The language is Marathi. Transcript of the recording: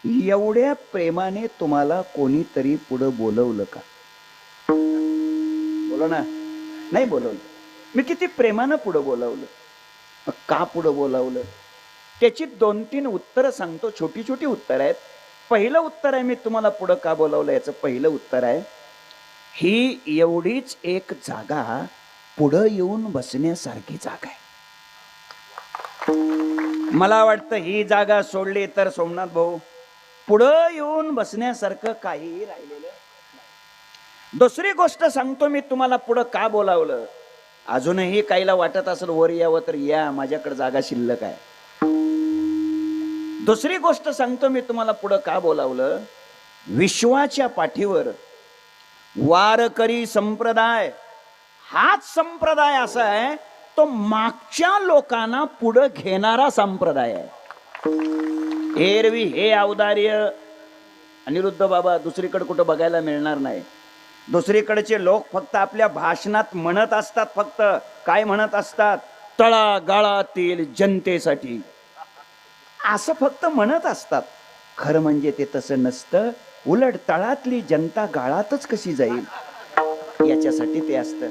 एवढ्या प्रेमाने तुम्हाला कोणीतरी पुढं बोलवलं का? बोला ना. नाही बोलवलं. मी किती प्रेमानं पुढं बोलावलं. मग का पुढं बोलावलं? त्याची 2-3 उत्तरं सांगतो. छोटी छोटी उत्तर आहेत. पहिलं उत्तर आहे, मी तुम्हाला पुढं का बोलावलं याचं पहिलं उत्तर आहे, ही एवढीच एक जागा पुढं येऊन बसण्यासारखी जागा आहे. मला वाटतं ही जागा सोडली तर सोमनाथ भाऊ पुढं येऊन बसण्यासारखं काहीही राहिलेलं नाही. दुसरी गोष्ट सांगतो मी तुम्हाला पुढं का बोलावलं. अजूनही काहीला वाटत असेल वर यावं तर या, माझ्याकडे जागा शिल्लक आहे. दुसरी गोष्ट सांगतो मी तुम्हाला पुढं का बोलावलं. विश्वाच्या पाठीवर वारकरी संप्रदाय हाच संप्रदाय असा आहे, तो मागच्या लोकांना पुढं घेणारा संप्रदाय आहे. एरवी हे औदार्य अनिरुद्ध बाबा दुसरीकडे कुठं बघायला मिळणार नाही. दुसरीकडचे लोक फक्त आपल्या भाषणात म्हणत असतात, फक्त काय म्हणत असतात, तळागाळातील जनतेसाठी असं फक्त म्हणत असतात. खरं म्हणजे ते तसं नसतं. उलट तळातली जनता गाळातच कशी जाईल याच्यासाठी ते असतं.